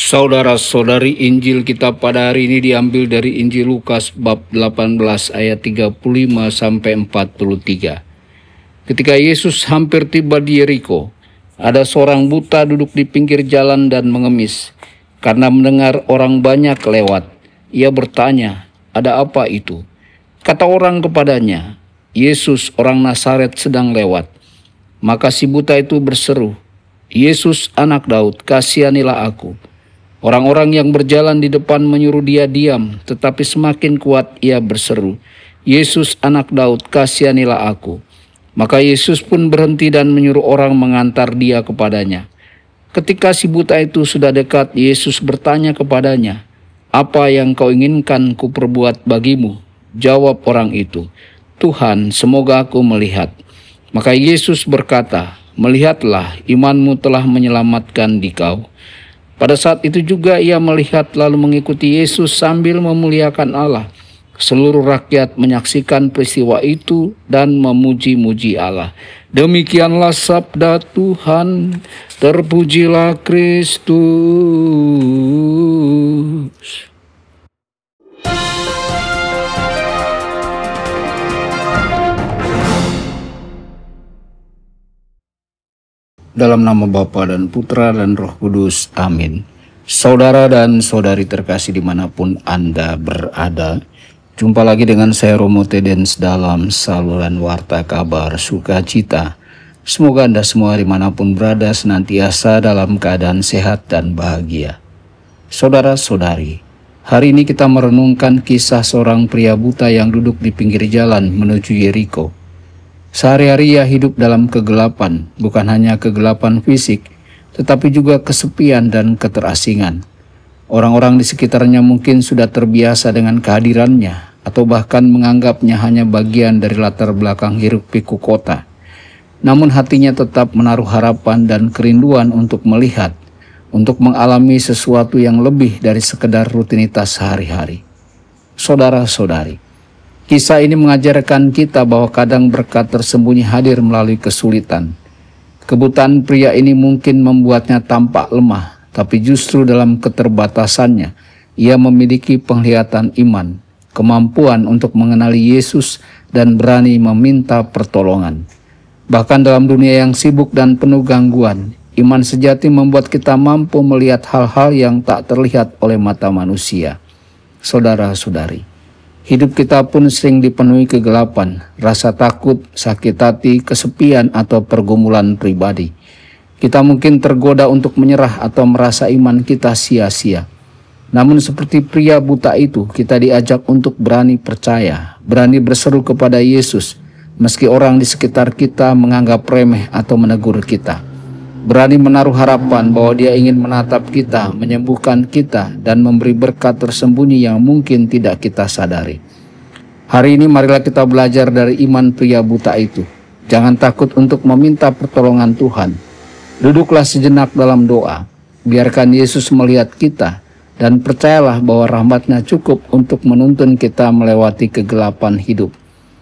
Saudara-saudari, Injil kita pada hari ini diambil dari Injil Lukas bab 18 ayat 35 sampai 43. Ketika Yesus hampir tiba di Yeriko, ada seorang buta duduk di pinggir jalan dan mengemis. Karena mendengar orang banyak lewat, ia bertanya, "Ada apa itu?" Kata orang kepadanya, "Yesus orang Nazaret sedang lewat." Maka si buta itu berseru, "Yesus anak Daud, kasihanilah aku." Orang-orang yang berjalan di depan menyuruh dia diam, tetapi semakin kuat ia berseru, "Yesus anak Daud, kasihanilah aku." Maka Yesus pun berhenti dan menyuruh orang mengantar dia kepadanya. Ketika si buta itu sudah dekat, Yesus bertanya kepadanya, "Apa yang kau inginkan ku perbuat bagimu?" Jawab orang itu, "Tuhan, semoga aku melihat." Maka Yesus berkata, "Melihatlah, imanmu telah menyelamatkan dikau." Pada saat itu juga ia melihat lalu mengikuti Yesus sambil memuliakan Allah. Seluruh rakyat menyaksikan peristiwa itu dan memuji-muji Allah. Demikianlah sabda Tuhan, terpujilah Kristus. Dalam nama Bapa dan Putra dan Roh Kudus, amin. Saudara dan saudari terkasih dimanapun Anda berada, jumpa lagi dengan saya Romo Tedens dalam saluran Warta Kabar Sukacita. Semoga Anda semua dimanapun berada senantiasa dalam keadaan sehat dan bahagia. Saudara-saudari, hari ini kita merenungkan kisah seorang pria buta yang duduk di pinggir jalan menuju Yeriko. Sehari-hari ia hidup dalam kegelapan, bukan hanya kegelapan fisik, tetapi juga kesepian dan keterasingan. Orang-orang di sekitarnya mungkin sudah terbiasa dengan kehadirannya, atau bahkan menganggapnya hanya bagian dari latar belakang hiruk-pikuk kota. Namun hatinya tetap menaruh harapan dan kerinduan untuk melihat, untuk mengalami sesuatu yang lebih dari sekedar rutinitas sehari-hari. Saudara-saudari, kisah ini mengajarkan kita bahwa kadang berkat tersembunyi hadir melalui kesulitan. Kebutaan pria ini mungkin membuatnya tampak lemah, tapi justru dalam keterbatasannya, ia memiliki penglihatan iman, kemampuan untuk mengenali Yesus, dan berani meminta pertolongan. Bahkan dalam dunia yang sibuk dan penuh gangguan, iman sejati membuat kita mampu melihat hal-hal yang tak terlihat oleh mata manusia. Saudara-saudari, hidup kita pun sering dipenuhi kegelapan, rasa takut, sakit hati, kesepian, atau pergumulan pribadi. Kita mungkin tergoda untuk menyerah atau merasa iman kita sia-sia. Namun seperti pria buta itu, kita diajak untuk berani percaya, berani berseru kepada Yesus, meski orang di sekitar kita menganggap remeh atau menegur kita. Berani menaruh harapan bahwa Dia ingin menatap kita, menyembuhkan kita, dan memberi berkat tersembunyi yang mungkin tidak kita sadari. Hari ini marilah kita belajar dari iman pria buta itu. Jangan takut untuk meminta pertolongan Tuhan. Duduklah sejenak dalam doa. Biarkan Yesus melihat kita, dan percayalah bahwa rahmat-Nya cukup untuk menuntun kita melewati kegelapan hidup.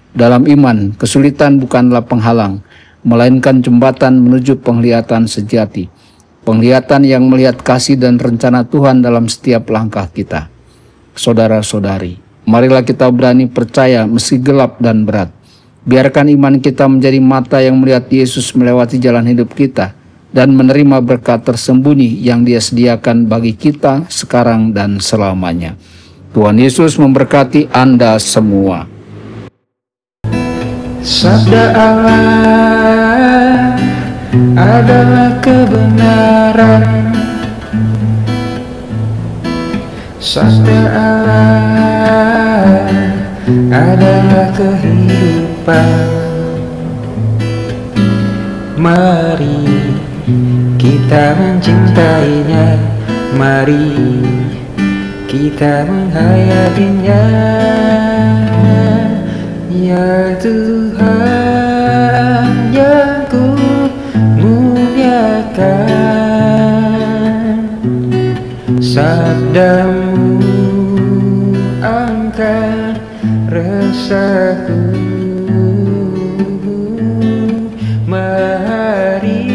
Dalam iman, kesulitan bukanlah penghalang, melainkan jembatan menuju penglihatan sejati. Penglihatan yang melihat kasih dan rencana Tuhan dalam setiap langkah kita. Saudara-saudari, marilah kita berani percaya meski gelap dan berat. Biarkan iman kita menjadi mata yang melihat Yesus melewati jalan hidup kita dan menerima berkat tersembunyi yang Dia sediakan bagi kita sekarang dan selamanya. Tuhan Yesus memberkati Anda semua. Sabda Allah adalah kebenaran. Sabda Allah adalah kehidupan. Mari kita mencintainya, mari kita menghayatinya. Ya Tuhan yang ku muliakan, sabda-Mu angkat resahku. Mari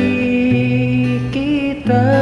kita